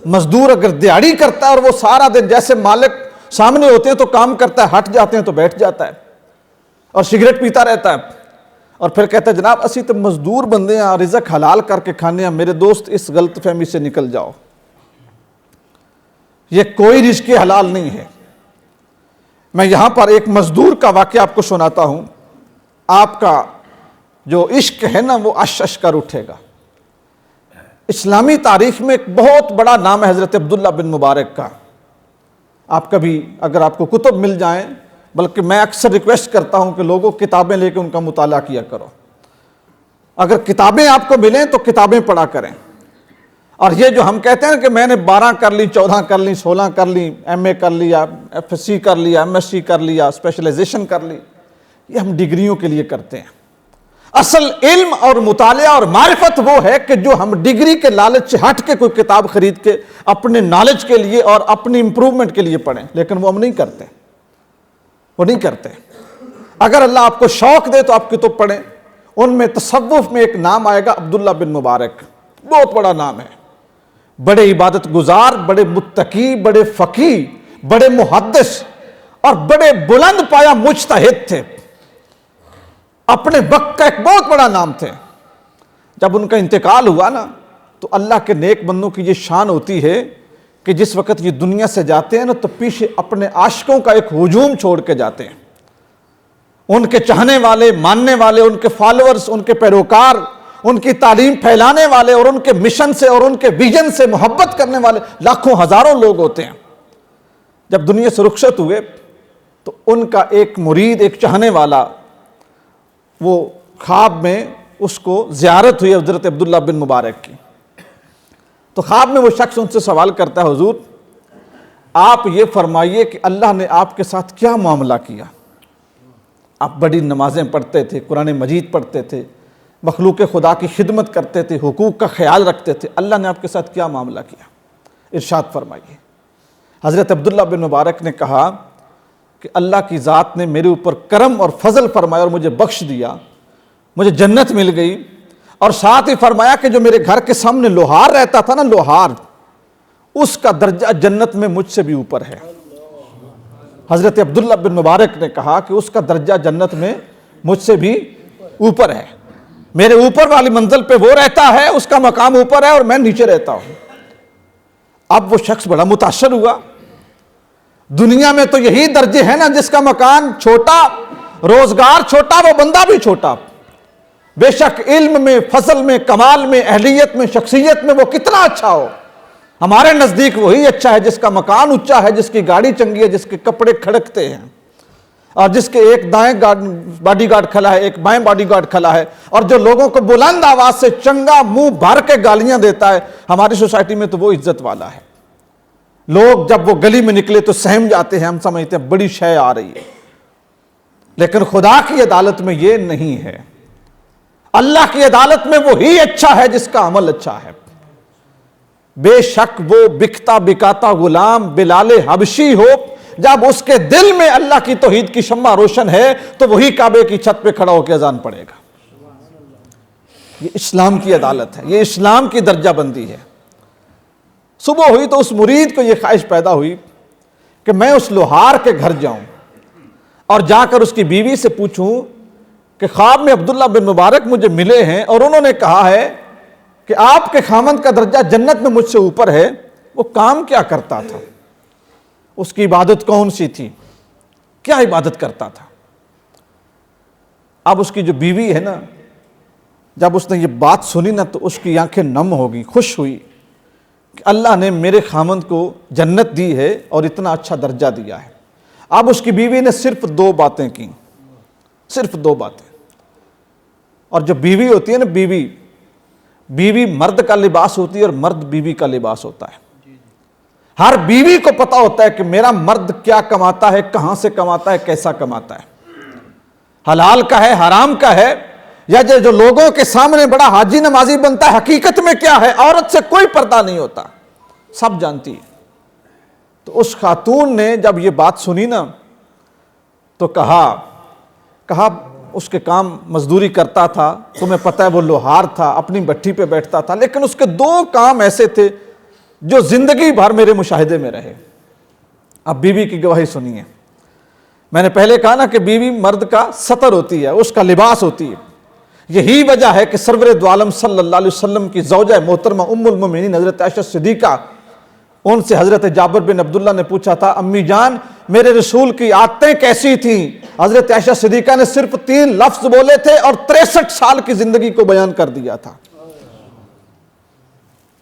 مزدور اگر دیہڑی کرتا ہے اور وہ سارا دن جیسے مالک سامنے ہوتے ہیں تو کام کرتا ہے، ہٹ جاتے ہیں تو بیٹھ جاتا ہے اور سگریٹ پیتا رہتا ہے، اور پھر کہتا ہے جناب اسی تو مزدور بندے ہیں، رزق حلال کر کے کھانے ہیں۔ میرے دوست اس غلط فہمی سے نکل جاؤ، یہ کوئی رزق حلال نہیں ہے۔ میں یہاں پر ایک مزدور کا واقعہ آپ کو سناتا ہوں، آپ کا جو عشق ہے نا وہ عش کر اٹھے گا۔ اسلامی تاریخ میں ایک بہت بڑا نام ہے حضرت عبداللہ بن مبارک کا۔ آپ کبھی اگر آپ کو کتب مل جائیں، بلکہ میں اکثر ریکویسٹ کرتا ہوں کہ لوگوں کتابیں لے کے ان کا مطالعہ کیا کرو، اگر کتابیں آپ کو ملیں تو کتابیں پڑھا کریں۔ اور یہ جو ہم کہتے ہیں کہ میں نے 12 کر لی، 14 کر لی، 16 کر لی، ایم اے کر لیا، ایف ایس سی کر لیا، ایم ایس سی کر لیا، اسپیشلائزیشن کر لی، یہ ہم ڈگریوں کے لیے کرتے ہیں۔ اصل علم اور مطالعہ اور معرفت وہ ہے کہ جو ہم ڈگری کے لالچ سے ہٹ کے کوئی کتاب خرید کے اپنے نالج کے لیے اور اپنی امپروومنٹ کے لیے پڑھیں، لیکن وہ ہم نہیں کرتے، وہ نہیں کرتے۔ اگر اللہ آپ کو شوق دے تو آپ کتب پڑھیں، ان میں تصوف میں ایک نام آئے گا عبداللہ بن مبارک، بہت بڑا نام ہے، بڑے عبادت گزار، بڑے متقی، بڑے فقیہ، بڑے محدث اور بڑے بلند پایا مجتہد تھے، اپنے وقت کا ایک بہت بڑا نام تھے۔ جب ان کا انتقال ہوا نا تو اللہ کے نیک بندوں کی یہ شان ہوتی ہے کہ جس وقت یہ دنیا سے جاتے ہیں نا تو پیچھے اپنے عاشقوں کا ایک ہجوم چھوڑ کے جاتے ہیں، ان کے چاہنے والے، ماننے والے، ان کے فالورز، ان کے پیروکار، ان کی تعلیم پھیلانے والے اور ان کے مشن سے اور ان کے ویژن سے محبت کرنے والے لاکھوں ہزاروں لوگ ہوتے ہیں۔ جب دنیا سے رخصت ہوئے تو ان کا ایک مرید، ایک چاہنے والا، وہ خواب میں اس کو زیارت ہوئی حضرت عبداللہ بن مبارک کی، تو خواب میں وہ شخص ان سے سوال کرتا ہے، حضور آپ یہ فرمائیے کہ اللہ نے آپ کے ساتھ کیا معاملہ کیا؟ آپ بڑی نمازیں پڑھتے تھے، قرآن مجید پڑھتے تھے، مخلوق خدا کی خدمت کرتے تھے، حقوق کا خیال رکھتے تھے، اللہ نے آپ کے ساتھ کیا معاملہ کیا؟ ارشاد فرمائیے۔ حضرت عبداللہ بن مبارک نے کہا کہ اللہ کی ذات نے میرے اوپر کرم اور فضل فرمایا اور مجھے بخش دیا، مجھے جنت مل گئی، اور ساتھ ہی فرمایا کہ جو میرے گھر کے سامنے لوہار رہتا تھا نا، لوہار، اس کا درجہ جنت میں مجھ سے بھی اوپر ہے۔ حضرت عبداللہ بن مبارک نے کہا کہ اس کا درجہ جنت میں مجھ سے بھی اوپر ہے، میرے اوپر والی منزل پہ وہ رہتا ہے، اس کا مقام اوپر ہے اور میں نیچے رہتا ہوں۔ اب وہ شخص بڑا متاثر ہوا، دنیا میں تو یہی درجے ہیں نا، جس کا مکان چھوٹا، روزگار چھوٹا، وہ بندہ بھی چھوٹا۔ بے شک علم میں، فضل میں، کمال میں، اہلیت میں، شخصیت میں وہ کتنا اچھا ہو، ہمارے نزدیک وہی اچھا ہے جس کا مکان اونچا ہے، جس کی گاڑی چنگی ہے، جس کے کپڑے کھڑکتے ہیں، اور جس کے ایک دائیں باڈی گارڈ کھلا ہے، ایک بائیں باڈی گارڈ کھلا ہے، اور جو لوگوں کو بلند آواز سے چنگا منہ بھر کے گالیاں دیتا ہے۔ ہماری سوسائٹی میں تو وہ عزت والا ہے، لوگ جب وہ گلی میں نکلے تو سہم جاتے ہیں، ہم سمجھتے ہیں بڑی شے آ رہی ہے، لیکن خدا کی عدالت میں یہ نہیں ہے۔ اللہ کی عدالت میں وہی اچھا ہے جس کا عمل اچھا ہے۔ بے شک وہ بکتا بکاتا غلام بلال حبشی ہو، جب اس کے دل میں اللہ کی توحید کی شمع روشن ہے تو وہی کعبے کی چھت پہ کھڑا ہو کے اذان پڑھے گا۔ یہ اسلام کی عدالت ہے، یہ اسلام کی درجہ بندی ہے۔ صبح ہوئی تو اس مرید کو یہ خواہش پیدا ہوئی کہ میں اس لوہار کے گھر جاؤں اور جا کر اس کی بیوی سے پوچھوں کہ خواب میں عبداللہ بن مبارک مجھے ملے ہیں اور انہوں نے کہا ہے کہ آپ کے خامند کا درجہ جنت میں مجھ سے اوپر ہے، وہ کام کیا کرتا تھا، اس کی عبادت کون سی تھی، کیا عبادت کرتا تھا۔ اب اس کی جو بیوی ہے نا، جب اس نے یہ بات سنی نا تو اس کی آنکھیں نم ہو گئی، خوش ہوئی کہ اللہ نے میرے خامند کو جنت دی ہے اور اتنا اچھا درجہ دیا ہے۔ اب اس کی بیوی نے صرف 2 باتیں کی، صرف 2 باتیں۔ اور جو بیوی ہوتی ہے نا، بیوی مرد کا لباس ہوتی ہے اور مرد بیوی کا لباس ہوتا ہے۔ ہر بیوی کو پتا ہوتا ہے کہ میرا مرد کیا کماتا ہے، کہاں سے کماتا ہے، کیسا کماتا ہے، حلال کا ہے، حرام کا ہے، یا جو لوگوں کے سامنے بڑا حاجی نمازی بنتا ہے حقیقت میں کیا ہے۔ عورت سے کوئی پردہ نہیں ہوتا، سب جانتی ہے۔ تو اس خاتون نے جب یہ بات سنی نا تو کہا اس کے کام مزدوری کرتا تھا، تمہیں پتہ ہے وہ لوہار تھا، اپنی بٹھی پہ بیٹھتا تھا، لیکن اس کے 2 کام ایسے تھے جو زندگی بھر میرے مشاہدے میں رہے. اب بیوی کی گواہی سنیے. میں نے پہلے کہا نا کہ بیوی مرد کا ستر ہوتی ہے, اس کا لباس ہوتی ہے. یہی وجہ ہے کہ سرور دو عالم صلی اللہ علیہ وسلم کی زوجہ محترمہ ام المومنین حضرت عائشہ صدیقہ, ان سے حضرت جابر بن عبداللہ نے پوچھا تھا, امی جان میرے رسول کی عادتیں کیسی تھیں؟ حضرت عائشہ صدیقہ نے صرف 3 لفظ بولے تھے اور 63 سال کی زندگی کو بیان کر دیا تھا.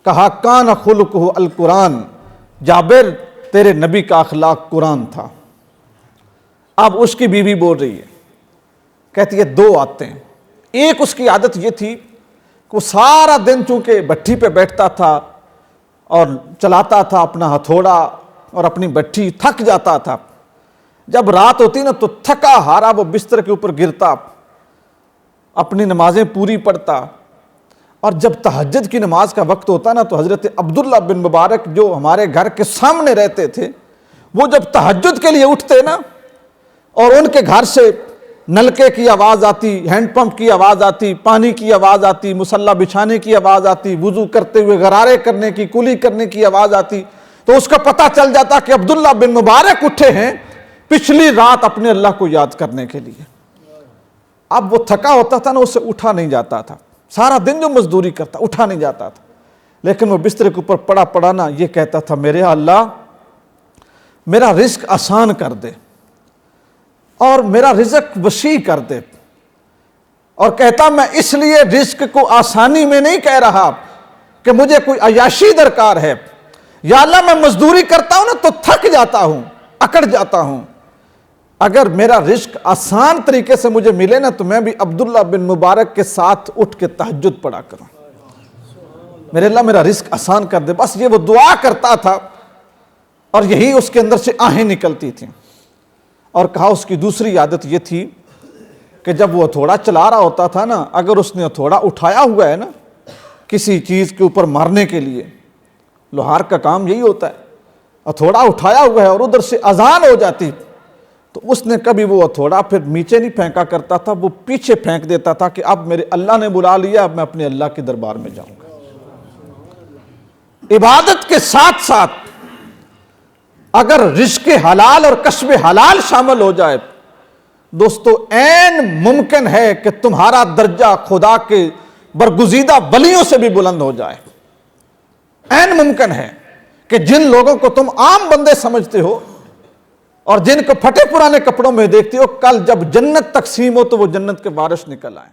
کہا کان خلقہ القرآن, جابر تیرے نبی کا اخلاق قرآن تھا. اب اس کی بیوی بول رہی ہے, کہتی ہے 2 عادتیں. ایک اس کی عادت یہ تھی کہ وہ سارا دن چونکہ بھٹی پہ بیٹھتا تھا اور چلاتا تھا اپنا ہتھوڑا اور اپنی بھٹی, تھک جاتا تھا. جب رات ہوتی نا تو تھکا ہارا وہ بستر کے اوپر گرتا, اپنی نمازیں پوری پڑھتا, اور جب تہجد کی نماز کا وقت ہوتا نا تو حضرت عبداللہ بن مبارک جو ہمارے گھر کے سامنے رہتے تھے, وہ جب تہجد کے لیے اٹھتے نا اور ان کے گھر سے نلکے کی آواز آتی, ہینڈ پمپ کی آواز آتی, پانی کی آواز آتی, مصلی بچھانے کی آواز آتی, وضو کرتے ہوئے غرارے کرنے کی, کلی کرنے کی آواز آتی, تو اس کا پتہ چل جاتا کہ عبداللہ بن مبارک اٹھے ہیں پچھلی رات اپنے اللہ کو یاد کرنے کے لیے. اب وہ تھکا ہوتا تھا نا, اسے اٹھا نہیں جاتا تھا, سارا دن جو مزدوری کرتا اٹھا نہیں جاتا تھا, لیکن وہ بستر کے اوپر پڑا نا یہ کہتا تھا, میرے اللہ میرا رزق آسان کر دے اور میرا رزق وسیع کر دے. اور کہتا میں اس لیے رزق کو آسانی میں نہیں کہہ رہا کہ مجھے کوئی عیاشی درکار ہے, یا اللہ میں مزدوری کرتا ہوں نا تو تھک جاتا ہوں, اکڑ جاتا ہوں, اگر میرا رزق آسان طریقے سے مجھے ملے نا تو میں بھی عبداللہ بن مبارک کے ساتھ اٹھ کے تہجد پڑھا کروں. میرے اللہ میرا رزق آسان کر دے. بس یہ وہ دعا کرتا تھا اور یہی اس کے اندر سے آہیں نکلتی تھیں. اور کہا اس کی دوسری عادت یہ تھی کہ جب وہ ہتھوڑا چلا رہا ہوتا تھا نا, اگر اس نے ہتھوڑا اٹھایا ہوا ہے نا کسی چیز کے اوپر مارنے کے لیے, لوہار کا کام یہی ہوتا ہے, ہتھوڑا اٹھایا ہوا ہے اور ادھر سے اذان ہو جاتی تو اس نے کبھی وہ ہتھوڑا پھر نیچے نہیں پھینکا کرتا تھا, وہ پیچھے پھینک دیتا تھا کہ اب میرے اللہ نے بلا لیا, اب میں اپنے اللہ کے دربار میں جاؤں گا. عبادت کے ساتھ ساتھ اگر رزق حلال اور کسب حلال شامل ہو جائے دوستو, عین ممکن ہے کہ تمہارا درجہ خدا کے برگزیدہ ولیوں سے بھی بلند ہو جائے. عین ممکن ہے کہ جن لوگوں کو تم عام بندے سمجھتے ہو اور جن کو پھٹے پرانے کپڑوں میں دیکھتے ہو, کل جب جنت تقسیم ہو تو وہ جنت کے وارث نکل آئیں.